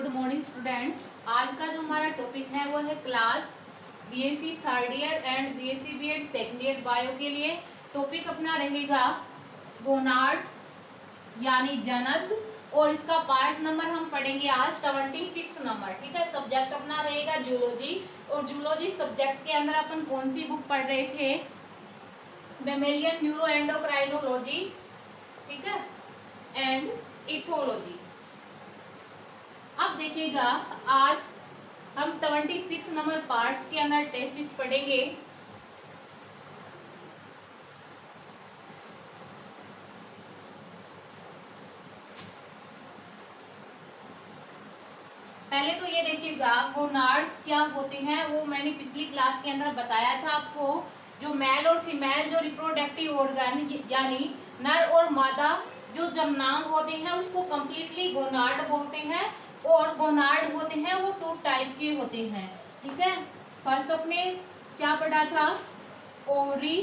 Good morning students. आज का जो हमारा टॉपिक है वो है class BSc third year and BSc BEd second year bio के लिए। टॉपिक अपना रहेगा गोनाड्स यानी जनद, और इसका पार्ट नंबर हम पढ़ेंगे आज 26 नंबर। ठीक है, सब्जेक्ट अपना रहेगा जूलॉजी, और जूलॉजी सब्जेक्ट के अंदर अपन कौन सी बुक पढ़ रहे थे? मैमेलियन न्यूरो एंडोक्राइनोलॉजी, ठीक है, एंड इथोलॉजी। अब देखिएगा, आज हम 26 नंबर पार्ट्स के अंदर टेस्ट पढ़ेंगे। पहले तो ये देखिएगा, गोनाड्स क्या होते हैं वो मैंने पिछली क्लास के अंदर बताया था आपको। जो मेल और फीमेल जो रिप्रोडक्टिव ऑर्गन यानी नर और मादा जो जननांग होते हैं उसको कंप्लीटली गोनाड बोलते हैं, और गोनाड होते हैं वो 2 टाइप के होते हैं। ठीक है, फर्स्ट अपने क्या पढ़ा था? ओवरी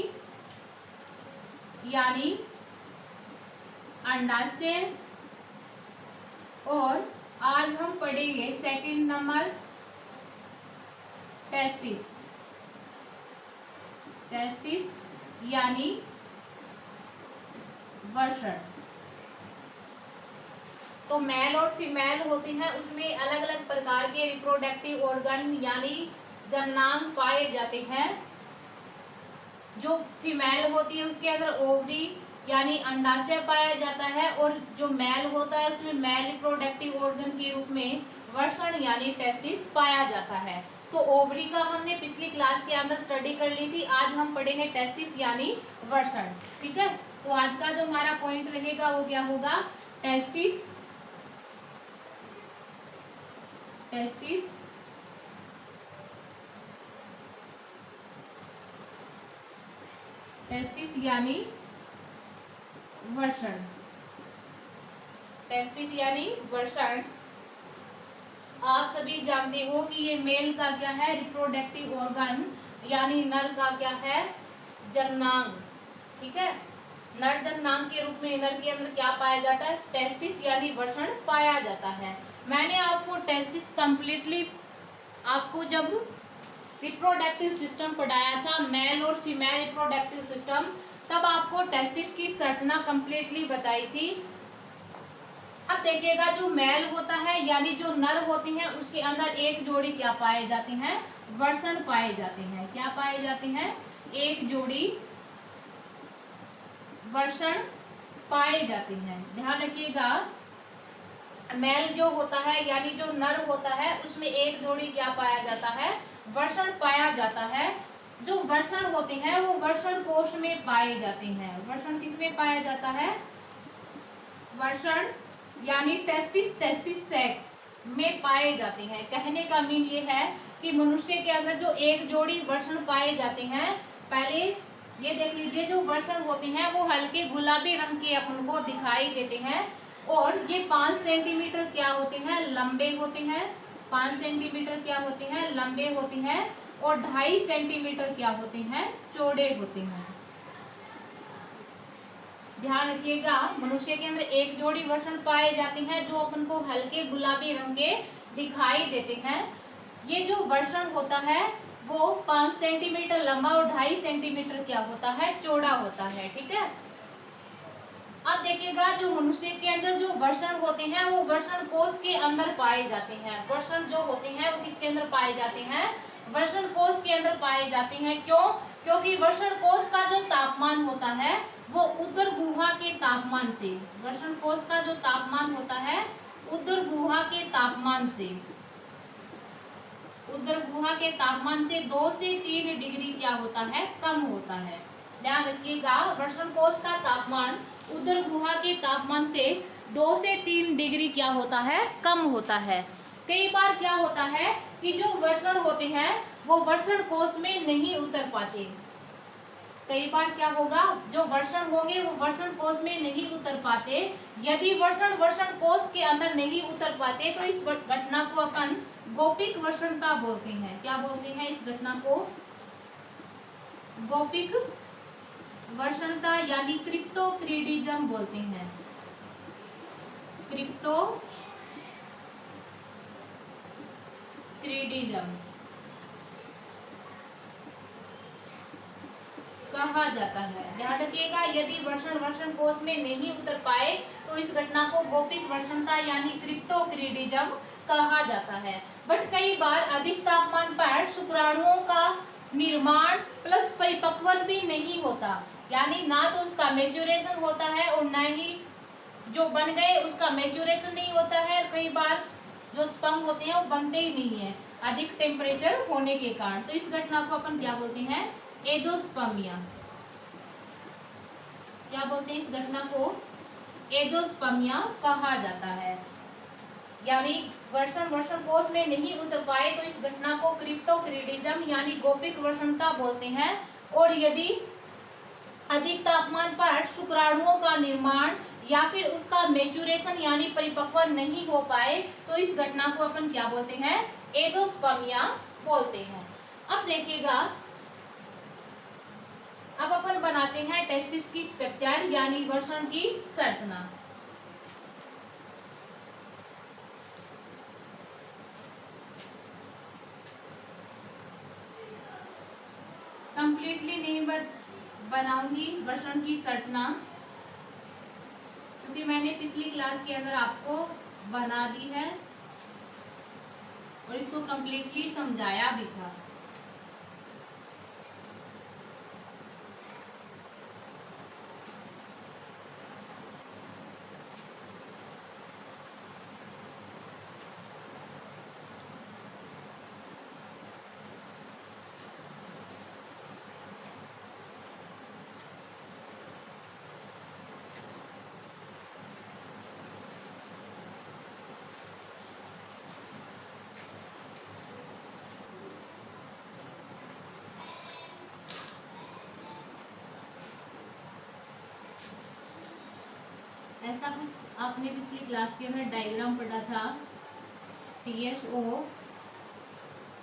यानी अंडाशय, और आज हम पढ़ेंगे सेकंड नंबर टेस्टिस। टेस्टिस यानी वृषण। तो मेल और फीमेल होते हैं, उसमें अलग अलग प्रकार के रिप्रोडक्टिव ऑर्गन यानी जननांग पाए जाते हैं। जो फीमेल होती है उसके अंदर ओवरी यानी अंडाशय पाया जाता है, और जो मेल होता है उसमें मेल रिप्रोडक्टिव ऑर्गन के रूप में वृषण यानी टेस्टिस पाया जाता है। तो ओवरी का हमने पिछली क्लास के अंदर स्टडी कर ली थी, आज हम पढ़ेंगे टेस्टिस यानी वृषण। ठीक है, तो आज का जो हमारा पॉइंट रहेगा वो क्या होगा? टेस्टिस। टेस्टिस टेस्टिस यानी वृषण। टेस्टिस यानी वृषण। आप सभी जानते हो कि ये मेल का क्या है? रिप्रोडक्टिव ऑर्गन, यानी नर का क्या है? जननांग। ठीक है, नर जननांग के रूप में नर के अंदर क्या पाया जाता है? टेस्टिस यानी वृषण पाया जाता है। मैंने आपको टेस्टिस कंप्लीटली आपको जब रिप्रोडक्टिव सिस्टम पढ़ाया था, मेल और फीमेल रिप्रोडक्टिव सिस्टम, तब आपको टेस्टिस की संरचना कंप्लीटली बताई थी। अब देखिएगा, जो मेल होता है यानी जो नर होते हैं उसके अंदर एक जोड़ी क्या पाए जाते हैं? वृषण पाए जाते हैं। क्या पाए जाते हैं? एक जोड़ी वृषण पाए जाते हैं। ध्यान रखिएगा, मेल जो होता है यानी जो नर होता है उसमें एक जोड़ी क्या पाया जाता है? वृषण पाया जाता है। जो वृषण होते हैं वो वृषण कोश में पाए जाते हैं। वृषण किसमें पाया जाता है? वृषण यानी टेस्टिस, टेस्टिस सैक में पाए जाते हैं। कहने का मीन ये है कि मनुष्य के अंदर जो एक जोड़ी वृषण पाए जाते हैं, पहले ये देख लीजिए, जो वृषण होते हैं वो हल्के गुलाबी रंग के अपन को दिखाई देते हैं, और ये 5 सेंटीमीटर क्या होते हैं? लंबे होते हैं। 5 सेंटीमीटर क्या होते हैं? लंबे होते हैं, और 2.5 सेंटीमीटर क्या होते हैं? चौड़े होते हैं। ध्यान रखिएगा, मनुष्य के अंदर एक जोड़ी वृषण पाए जाते हैं जो अपन को हल्के गुलाबी रंग के दिखाई देते हैं। ये जो वृषण होता है वो 5 सेंटीमीटर लंबा और 2.5 सेंटीमीटर क्या होता है? चौड़ा होता है। ठीक है, अब देखिएगा, जो मनुष्य के अंदर जो वृषण होते हैं वो वृषण कोश के अंदर पाए जाते हैं। वृषण जो होते हैं वो किसके अंदर पाए जाते हैं? वृषण कोश के अंदर पाए जाते हैं। क्यों? क्योंकि वृषण कोश का जो तापमान होता है वो उदर गुहा के तापमान से, वृषण कोश का जो तापमान होता है उदर गुहा के तापमान से, उदर गुहा के तापमान से 2 से 3 डिग्री क्या होता है? कम होता है। ध्यान रखिएगा, वृषण कोश का तापमान उदर गुहा के तापमान से 2 से 3 डिग्री क्या होता है? कम होता है। कई बार क्या होता है कि जो वृषण होते हैं वो वृषण कोश में नहीं उतर पाते। कई बार क्या होगा, जो वृषण होंगे वो वृषण कोश में नहीं उतर पाते। यदि वृषण वृषण कोश के अंदर नहीं उतर पाते तो इस घटना को अपन गोपिक वृषणता बोलते हैं। क्या बोलते हैं इस घटना को? गोपिक वृषणता यानी क्रिप्टोक्रीडिज्म बोलते हैं। क्रिप्टो क्रीडिज्म कहा जाता है। ध्यान रखिएगा, यदि वर्षण वर्षण कोश में नहीं उतर पाए तो इस घटना को गोपिक वर्षणता यानी क्रिप्टोक्रीडिज्म कहा जाता है। बट कई बार अधिक तापमान पर शुक्राणुओं का निर्माण प्लस परिपक्वन भी नहीं होता, यानी ना तो उसका मेच्योरेशन होता है और ना ही जो बन गए उसका मेच्योरेशन नहीं होता है। कई बार जो स्पर्म होते हैं वो बनते ही नहीं है अधिक टेम्परेचर होने के कारण। तो इस घटना को अपन क्या बोलते हैं, एजोस्पर्मिया। क्या बोलते हैं इस घटना को, एजोस्पर्मिया कहा जाता है। यानी वर्षण वर्षण कोश में नहीं उतर पाए तो इस घटना को क्रिप्टोक्रीडिज्म यानी गोपिक वर्षणता बोलते हैं। और यदि अधिक तापमान पर शुक्राणुओं का निर्माण या फिर उसका मेच्योरेशन यानी परिपक्व नहीं हो पाए तो इस घटना को अपन क्या बोलते हैं, एजोस्पर्मिया बोलते हैं। अब देखिएगा, अब अपन बनाते हैं टेस्टिस की स्ट्रक्चर यानी वर्षण की संरचना। कंप्लीटली नहीं बनाऊंगी वर्षण की संरचना, क्योंकि मैंने पिछली क्लास के अंदर आपको बना दी है और इसको कंप्लीटली समझाया भी था। ऐसा कुछ आपने पिछली क्लास के अंदर डायग्राम पढ़ा था TSO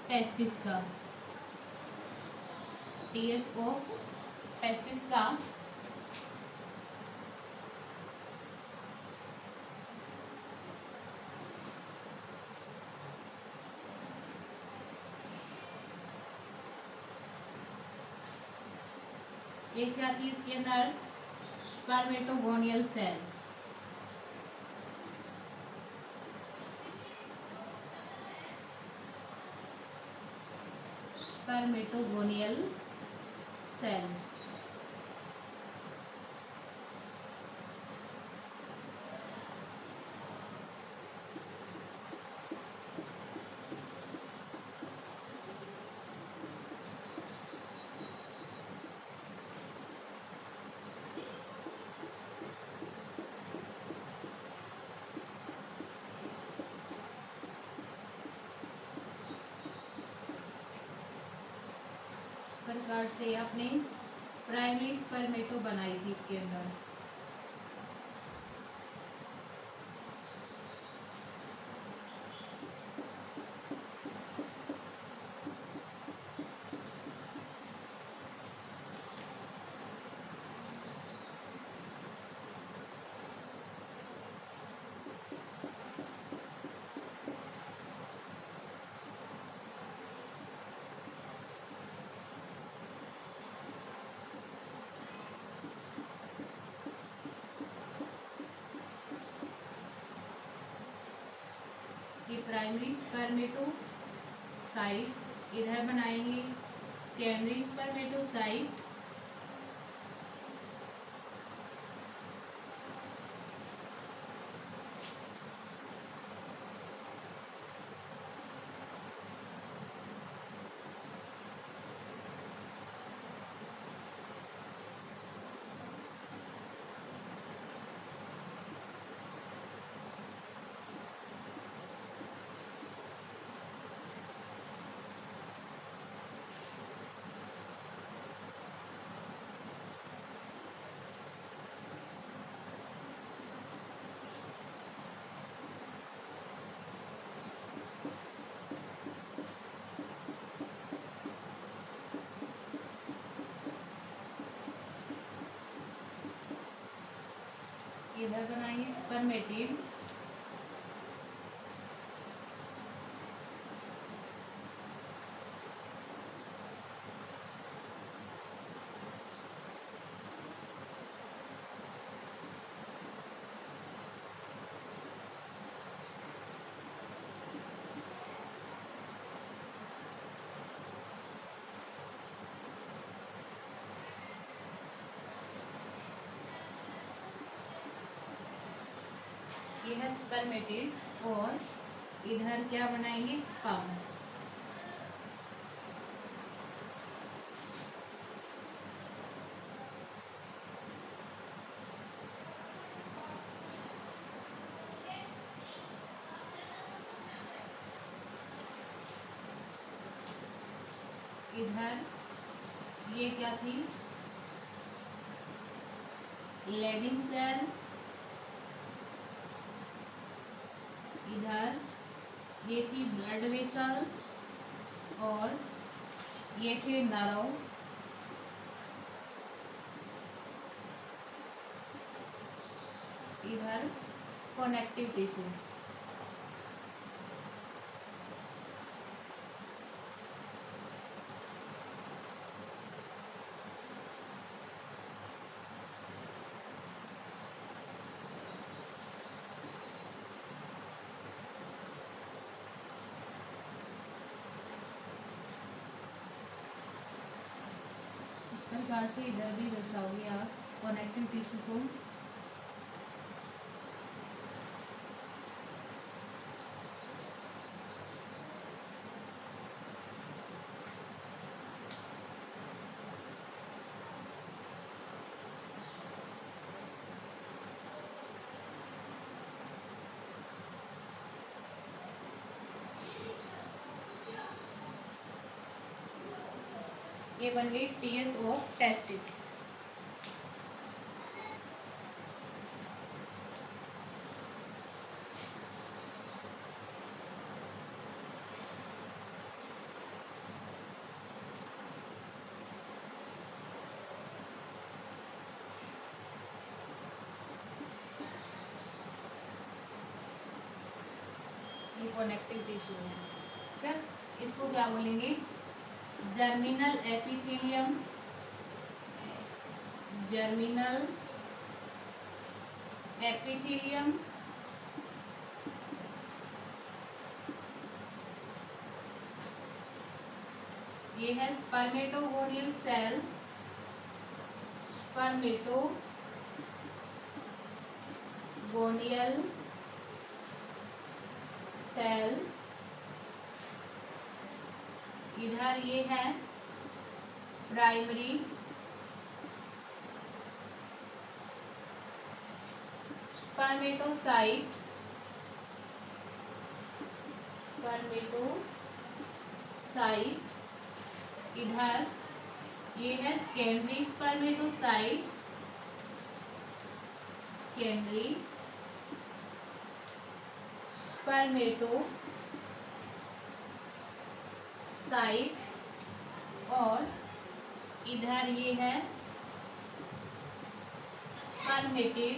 टेस्टिस का, TSO टेस्टिस का एक क्या थी इसके अंदर, स्पर्मेटोगोनियल सेल। स्पर्मेटोगोनियल सेल प्रकार से आपने प्राइमरी स्पर्मेटो बनाई थी इसके अंदर। ये प्राइमरी स्पर्मेटोसाइट इधर बनाएंगे, सेकेंडरी स्पर्मेटोसाइट इधर बनाएंगे स्पर्मेटिड, ये है स्पर्मेटिड और इधर क्या बनाएंगे, स्पर्म। इधर ये क्या थी, लेडिंग सेल, इधर ये थी ब्लड वेसल्स और ये थे नर्व, इधर कनेक्टिव टिश्यू। इस प्रकार से इधर भी दर्शाओगे आप कनेक्टिव टिश्यू को। ये बन गई टीएस ऑफ टेस्टिस। ये कनेक्टिव टिश्यू है, ठीक है। इसको क्या बोलेंगे, जर्मिनल एपिथेलियम, जर्मिनल एपिथेलियम, ये है स्पर्मेटोगोनियल सेल, स्पर्मेटोगोनियल सेल, इधर ये है प्राइमरी स्पर्मेटोसाइट, इधर ये है सेकेंडरी स्पर्मेटोसाइट, सेकेंडरी स्पर्मेटोसाइट और इधर ये है स्पर्मेटिड,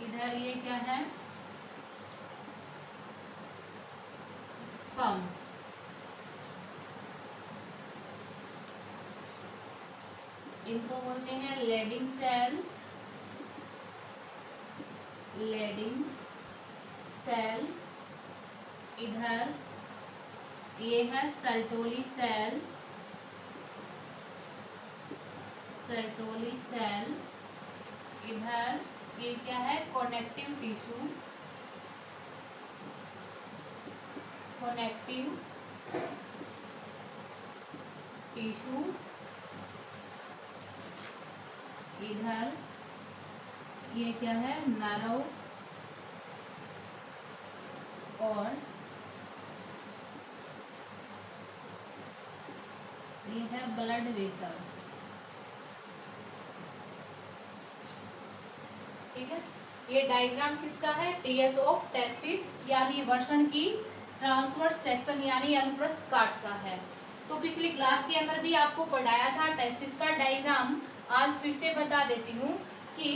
इधर ये क्या है, स्पर्म। इनको बोलते हैं लेडिंग सेल, इधर ये है सर्टोली सेल, इधर ये क्या है, कनेक्टिव टिश्यू, इधर ये क्या है, नर्व और ये है ब्लड वेसल्स, ठीक है। ये डायग्राम किसका है, टीएस ऑफ टेस्टिस यानी वर्षण की ट्रांसवर्स सेक्शन यानी अनुप्रस्थ काट का है। तो पिछली क्लास के अंदर भी आपको पढ़ाया था टेस्टिस का डायग्राम, आज फिर से बता देती हूँ कि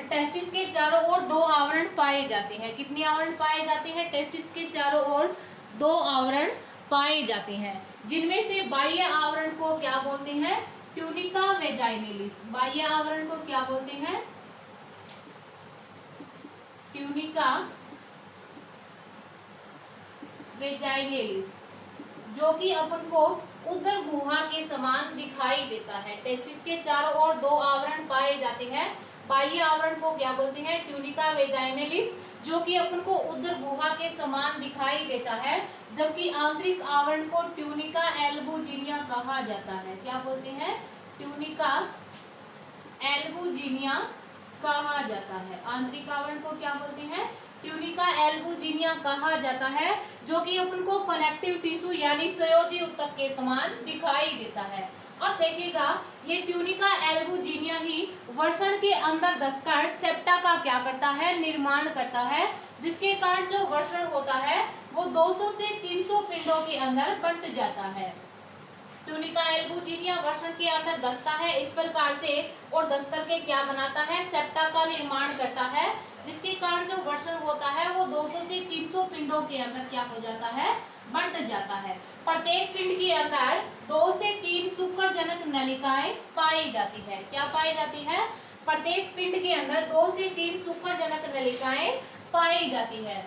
टेस्टिस के चारों ओर दो आवरण पाए जाते हैं। कितने आवरण पाए जाते हैं, टेस्टिस के चारों ओर दो आवरण पाए जाते हैं, जिनमें से बाह्य आवरण को क्या बोलते हैं, ट्यूनिका वेजाइनलिस। बाह्य आवरण को क्या बोलते हैं, ट्यूनिका वेजाइनलिस, जो कि अपन को उदर गुहा के समान समान दिखाई देता है। टेस्टिस के चारों ओर दो आवरण पाए जाते हैं। बाह्य आवरण को क्या बोलते हैं? ट्यूनिका वेजाइनलिस, जो कि अपन को उदर गुहा के समान दिखाई देता है, जबकि आंतरिक आवरण को ट्यूनिका एल्बुजिनिया कहा जाता है। क्या बोलते हैं? ट्यूनिका एल्बुजिनिया कहा जाता है। आंतरिक आवरण को क्या बोलते हैं? ट्यूनिका एल्बुजिनिया कहा जाता है, जो कि अपन को कनेक्टिव टिश्यू यानी संयोजी ऊतक के समान दिखाई देता है। अब देखिएगा, ये ट्यूनिका एल्बुजिनिया ही वृषण के अंदर धंसकर सेप्टा का क्या करता है? निर्माण करता है, जिसके कारण जो वृषण होता है वो 200 से 300 पिंडों के अंदर बंट जाता है। ट्यूनिका एल्बुजिनिया वृषण के अंदर धंसता है इस प्रकार से, और धंस करके क्या बनाता है? सेप्टा का निर्माण करता है, जिसके कारण जो वृषण होता है वो 200 से 300 पिंडों के अंदर क्या हो जाता है? बंट जाता है। प्रत्येक पिंड के अंदर 2 से 3 शुक्रजनक नलिकाएं पाई जाती है। क्या पाई जाती है? प्रत्येक पिंड के अंदर 2 से 3 शुक्रजनक नलिकाएं पाई जाती है।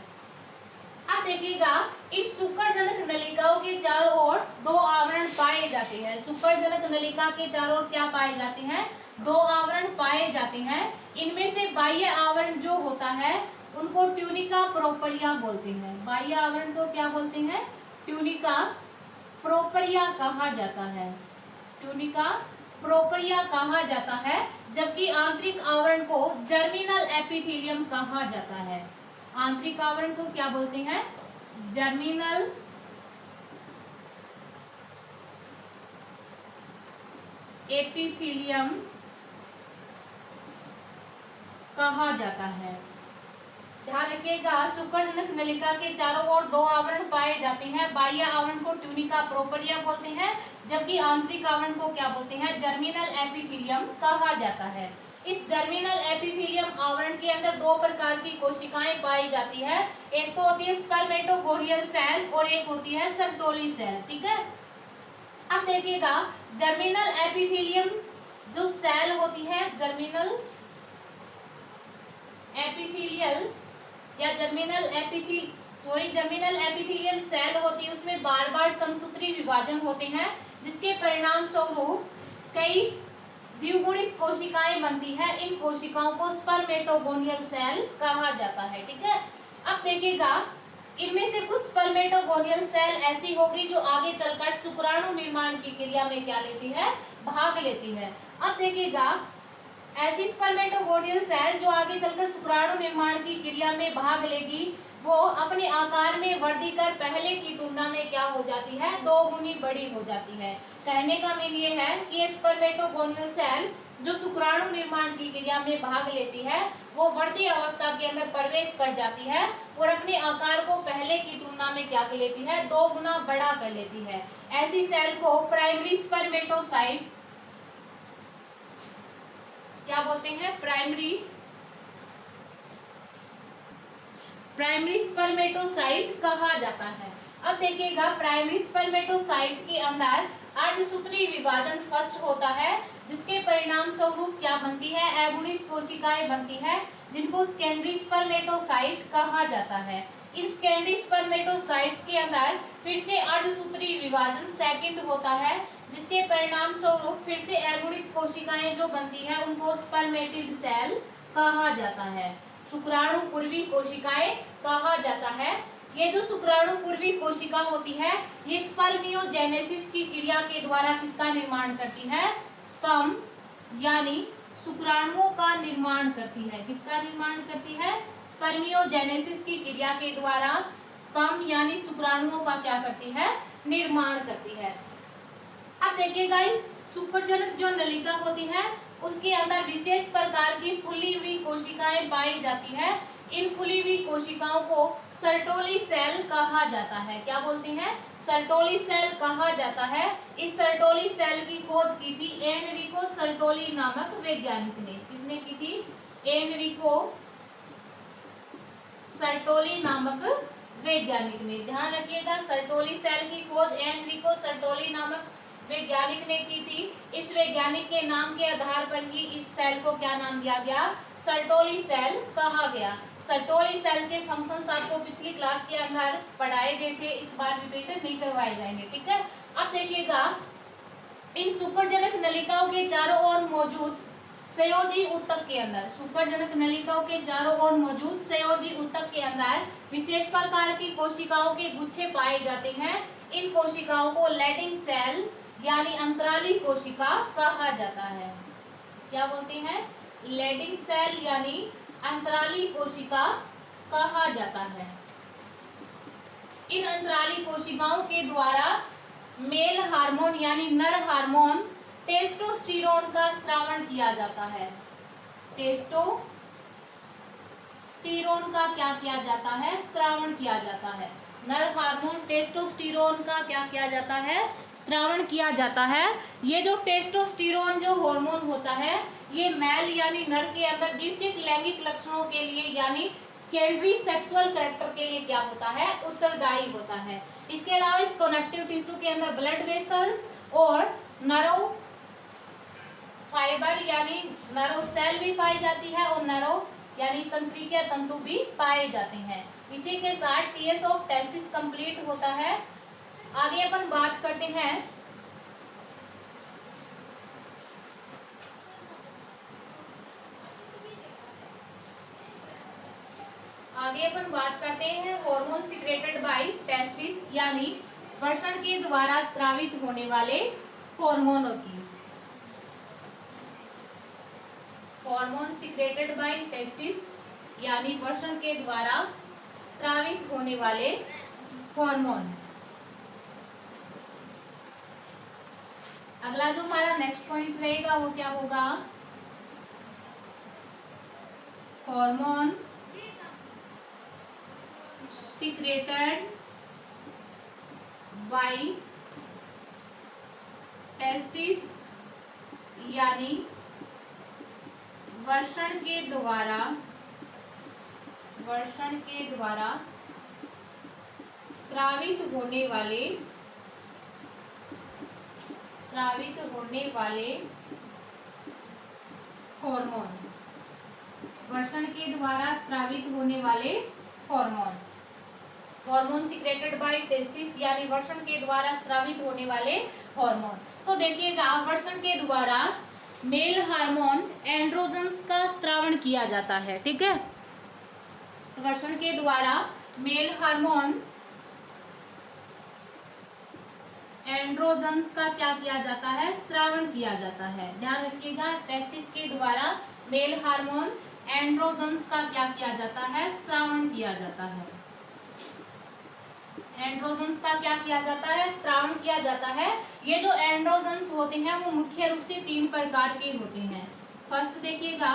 अब देखिएगा, इन शुक्रजनक नलिकाओं के चारों ओर दो आवरण पाए जाते हैं। शुक्रजनक नलिका के चारों ओर क्या पाए जाते हैं? दो आवरण पाए जाते हैं। इनमें से बाह्य आवरण जो होता है उनको ट्यूनिका प्रोपरिया बोलते हैं। बाह्य आवरण को क्या बोलते हैं? ट्यूनिका प्रोपरिया कहा जाता है। ट्यूनिका प्रोपरिया कहा जाता है, जबकि आंतरिक आवरण को जर्मिनल एपिथेलियम कहा जाता है। आंतरिक आवरण को क्या बोलते हैं? जर्मिनल एपिथेलियम कहा जाता है। ध्यान रखिएगा, शुक्रजनक नलिका के चारों ओर दो आवरण पाए जाते हैं। बाह्य आवरण को ट्यूनिका प्रोपरिया बोलते हैं, जबकि आंतरिक आवरण को क्या बोलते हैं? जर्मिनल एपिथेलियम कहा जाता है। इस जर्मिनल एपिथेलियम आवरण के अंदर दो प्रकार की कोशिकाएं पाई जाती है। एक तो होती है स्पर्मेटोगोनियल सेल और एक होती है सर्टोली सेल। ठीक है, अब देखिएगा, जर्मिनल एपिथेलियम जो सेल होती है, जर्मिनल एपिथेलियल या जर्मिनल एपिथेलियल सेल होती है, उसमें बार बार समसूत्री विभाजन होते हैं, जिसके परिणाम स्वरूप कई द्विगुणित कोशिकाएं बनती है। इन कोशिकाओं को स्पर्मेटोगोनियल सेल कहा जाता है। ठीक है, अब देखिएगा, इनमें से कुछ स्पर्मेटोगोनियल सेल ऐसी होगी जो आगे चलकर शुक्राणु निर्माण की क्रिया में क्या लेती है? भाग लेती है। अब देखिएगा, ऐसी स्पर्मेटोगोनियल सेल जो आगे चलकर शुक्राणु निर्माण की क्रिया में भाग लेगी, वो अपने आकार में वृद्धि कर पहले की तुलना में क्या हो जाती है? 2 गुनी बड़ी हो जाती है। कहने का मीन ये है कि स्पर्मेटोगोनियल सेल जो शुक्राणु निर्माण की क्रिया में भाग लेती है, वो बढ़ती अवस्था के अंदर प्रवेश कर जाती है और अपने आकार को पहले की तुलना में क्या कर लेती है? 2 गुना बड़ा कर लेती है। ऐसी सेल को प्राइमरी स्पर्मेटोसाइट क्या बोलते हैं? प्राइमरी स्पर्मेटोसाइट कहा जाता है। अब देखिएगा, प्राइमरी स्पर्मेटोसाइट के अंदर अर्धसूत्री विभाजन फर्स्ट होता है, जिसके परिणाम स्वरूप क्या बनती है? अगुणित कोशिकाएं बनती है, जिनको सेकेंडरी स्पर्मेटोसाइट कहा जाता है। इन सेकेंडरी स्पर्मेटोसाइट्स के अंदर फिर से अर्धसूत्री विभाजन सेकंड होता है, जिसके परिणाम स्वरूप फिर से अगुणित कोशिकाएं जो बनती है उनको स्पर्मेटिड सेल कहा जाता है। शुक्राणु पूर्वी कोशिकाएं कहा जाता है। ये जो शुक्राणु पूर्वी कोशिका होती है, ये स्पर्मियोजेनेसिस की क्रिया के द्वारा किसका निर्माण करती है? स्पर्म यानी शुक्राणुओं का निर्माण करती है। किसका निर्माण करती है? स्पर्मियोजेनेसिस की क्रिया के द्वारा स्पर्म यानी शुक्राणुओं का क्या करती है? निर्माण करती है। अब देखिएगा, इस शुक्रजनक जो नलिका होती है उसके अंदर विशेष प्रकार की फूली हुई कोशिकाएं पाई जाती है। इन फूली हुई कोशिकाओं को सर्टोली सेल कहा जाता है। क्या बोलते हैं? सर्टोली सेल कहा जाता है। इस सर्टोली सेल की खोज की थी एनरिको सर्टोली नामक वैज्ञानिक ने। किसने की थी? एनरिको सर्टोली नामक वैज्ञानिक ने। ध्यान रखिएगा, सर्टोली सेल की खोज एनरिको सर्टोली नामक वैज्ञानिक ने की थी। इस वैज्ञानिक के नाम के आधार पर ही इस सेल को क्या नाम दिया गया? सर्टोली सेल कहा गया। सर्टोली सेल के फंक्शंस आपको पिछली क्लास के अंदर पढ़ाए गए थे, इस बार रिपीट नहीं करवाए जाएंगे। ठीक है, अब देखिएगा, इन सुपरजनक नलिकाओं के चारों ओर मौजूद संयोजी ऊतक के अंदर, सुपरजनक नलिकाओं के चारों ओर मौजूद संयोजी ऊतक के अंदर विशेष प्रकार की कोशिकाओं के गुच्छे पाए जाते हैं। इन कोशिकाओं को लैडिंग सेल यानी अंतराली कोशिका कहा जाता है। क्या बोलते हैं? लैडिंग सेल यानी अंतराली कोशिका कहा जाता है। इन अंतराली कोशिकाओं के द्वारा मेल हार्मोन यानी नर हार्मोन टेस्टोस्टेरोन का स्रावण किया जाता है। टेस्टोस्टेरोन का क्या किया जाता है? स्रावण किया जाता है। नर हार्मोन टेस्टोस्टेरोन का क्या किया जाता है? स्रावण किया जाता है। ये जो टेस्टोस्टेरोन जो हार्मोन होता है, ये मेल यानी नर के अंदर द्वितीयक लैंगिक लक्षणों के लिए यानी सेकेंडरी सेक्सुअल कैरेक्टर के लिए क्या होता है? उत्तरदायी होता है। इसके अलावा इस कनेक्टिव टिश्यू के अंदर ब्लड वेसल्स और नर्व फाइबर यानी नर्व सेल भी पाई जाती है और नर्व यानी तंत्रिका तंतु भी पाए जाते हैं। इसी के साथ टीएस ऑफ टेस्टिस कंप्लीट होता है। आगे अपन बात करते हैं हार्मोन सिक्रेटेड बाय टेस्टिस यानी वृषण के द्वारा स्रावित होने वाले हार्मोनों की। हार्मोन सिक्रेटेड बाय टेस्टिस यानी वृषण के द्वारा स्रावित होने वाले हार्मोन। अगला जो हमारा नेक्स्ट पॉइंट रहेगा वो क्या होगा? हार्मोन सिक्रेटेड बाय टेस्टिस यानी वृषण के द्वारा स्रावित होने वाले हार्मोन। वृषण के द्वारा स्रावित होने वाले hormone. Hormone secreted by testis यानी वृषण के द्वारा स्रावित होने वाले हार्मोन। तो देखिएगा, वृषण के द्वारा मेल हार्मोन एंड्रोजन्स का स्रावण किया जाता है। ठीक है, वृषण के द्वारा मेल हार्मोन एंड्रोजन्स का क्या किया जाता है? स्रावण किया जाता है। ध्यान रखिएगा, टेस्टिस के द्वारा मेल हार्मोन एंड्रोजन्स का क्या किया जाता है? स्रावण किया जाता है। एंड्रोजन्स का क्या किया जाता है? स्रावण किया जाता है। ये जो एंड्रोजन्स होते हैं वो मुख्य रूप से 3 प्रकार के होते हैं। फर्स्ट देखिएगा,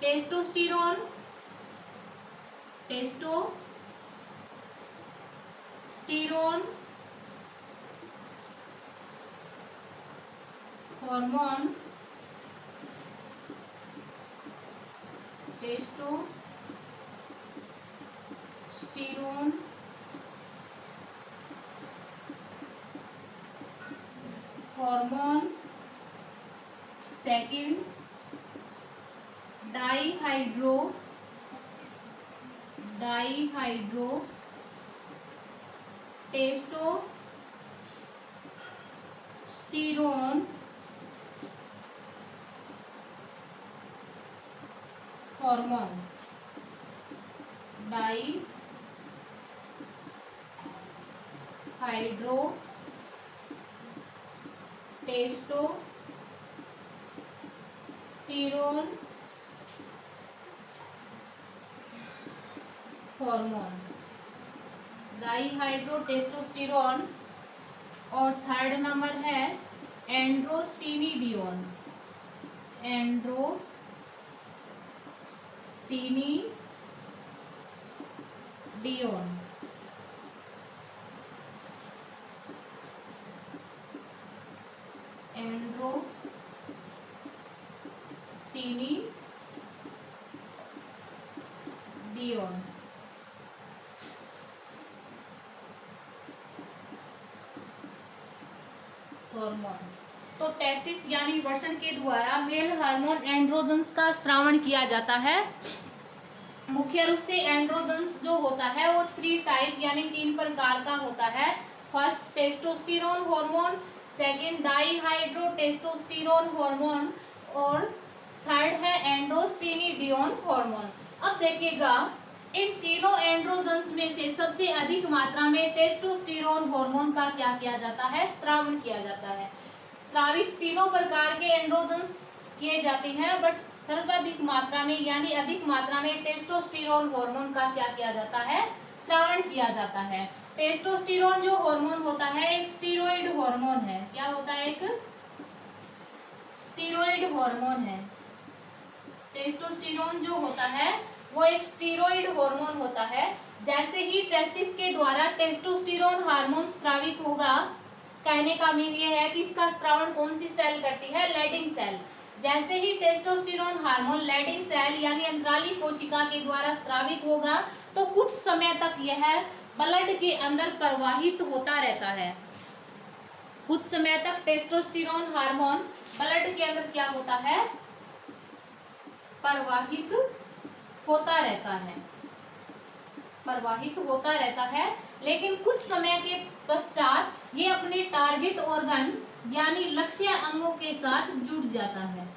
testosterone hormone, testosterone hormone. Second, dihydro testosterone hormone. Dihydro testosterone hormone, dihydro testosterone. और थर्ड नंबर है एंड्रोस्टेनिडियोन। एंड्रोस्टेनिडियोन। हार्मोन। तो टेस्टिस यानी वृषण के द्वारा मेल हार्मोन एंड्रोजन्स का स्रावण किया जाता है। मुख्य रूप से एंड्रोजन्स जो होता है वो 3 टाइप यानी 3 प्रकार का होता है। First testosterone hormone, second dihydro testosterone hormone और थर्ड है एंड्रोस्टेनिडियोन हार्मोन। अब देखिएगा इन तीनों एंड्रोजन्स में से सबसे अधिक मात्रा में टेस्टोस्टेरोन हार्मोन का क्या किया जाता है, स्त्रावण किया जाता है। स्रावित तीनों प्रकार के एंड्रोजन्स किए जाते हैं, बट सर्वाधिक मात्रा में यानी अधिक मात्रा में टेस्टोस्टेरोन हार्मोन का क्या किया जाता है, स्त्रावण किया जाता है। टेस्टोस्टेरोन जो हार्मोन होता है एक स्टीरॉयड हार्मोन है। क्या होता है, एक स्टीरॉयड हार्मोन है। टेस्टोस्टेरोन जो होता है वो एक स्टीरॉयड हार्मोन होता है। जैसे ही टेस्टिस के द्वारा टेस्टोस्टेरोन हार्मोन स्रावित होगा, कहने का मीन ये है कि इसका स्रावण कौन सी सेल करती है, लैडिंग सेल। जैसे ही टेस्टोस्टेरोन हार्मोन लैडिंग सेल यानी अंतराली कोशिका के द्वारा स्रावित होगा तो कुछ समय तक यह ब्लड के अंदर प्रवाहित होता रहता है। कुछ समय तक टेस्टोस्टेरोन हार्मोन ब्लड के अंदर क्या होता है, प्रवाहित होता रहता है, प्रवाहित होता रहता है। लेकिन कुछ समय के पश्चात ये अपने टारगेट ऑर्गन यानी लक्ष्य अंगों के साथ जुड़ जाता है।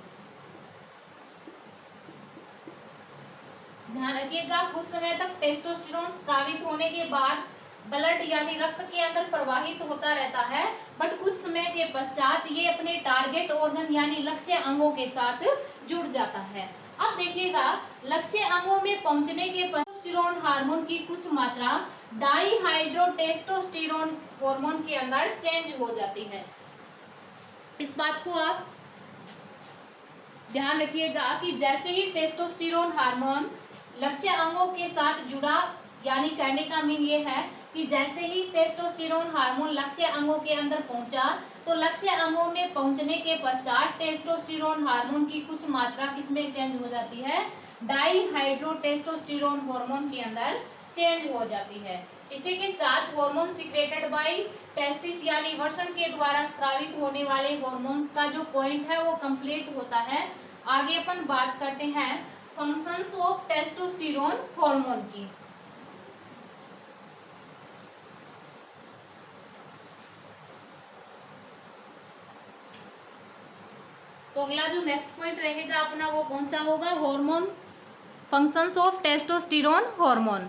ध्यान रखिएगा, कुछ समय तक टेस्टोस्टेरोन स्रावित होने के बाद ब्लड यानी रक्त के अंदर प्रवाहित होता रहता है, बट कुछ समय के पश्चात ये अपने टारगेट ऑर्गन यानी लक्ष्य अंगों के साथ जुड़ जाता है। अब देखिएगा, लक्ष्य अंगों में पहुंचने के टेस्टोस्टेरोन हार्मोन की कुछ मात्रा डाईहाइड्रोटेस्टोस्टेरोन हार्मोन के अंदर चेंज हो जाती है। इस बात को आप ध्यान रखिएगा कि जैसे ही टेस्टोस्टेरोन हार्मोन लक्ष्य अंगों के साथ जुड़ा, यानी कहने का मीन ये है कि जैसे ही टेस्टोस्टेरोन हार्मोन लक्ष्य अंगों के अंदर पहुंचा तो लक्ष्य अंगों में पहुंचने के पश्चात टेस्टोस्टेरोन हार्मोन की कुछ मात्रा किसमें चेंज हो जाती है, डाईहाइड्रोटेस्टोस्टेरोन हार्मोन के अंदर चेंज हो जाती है। इसी के साथ हार्मोन सिक्रेटेड बाय टेस्टिस यानी वृषण के द्वारा स्रावित होने वाले हार्मोन्स का जो पॉइंट है वो कंप्लीट होता है। आगे अपन बात करते हैं फंक्शंस ऑफ टेस्टोस्टेरोन हार्मोन की। तो अगला जो नेक्स्ट पॉइंट रहेगा अपना वो कौन सा होगा, hormone functions of testosterone hormone.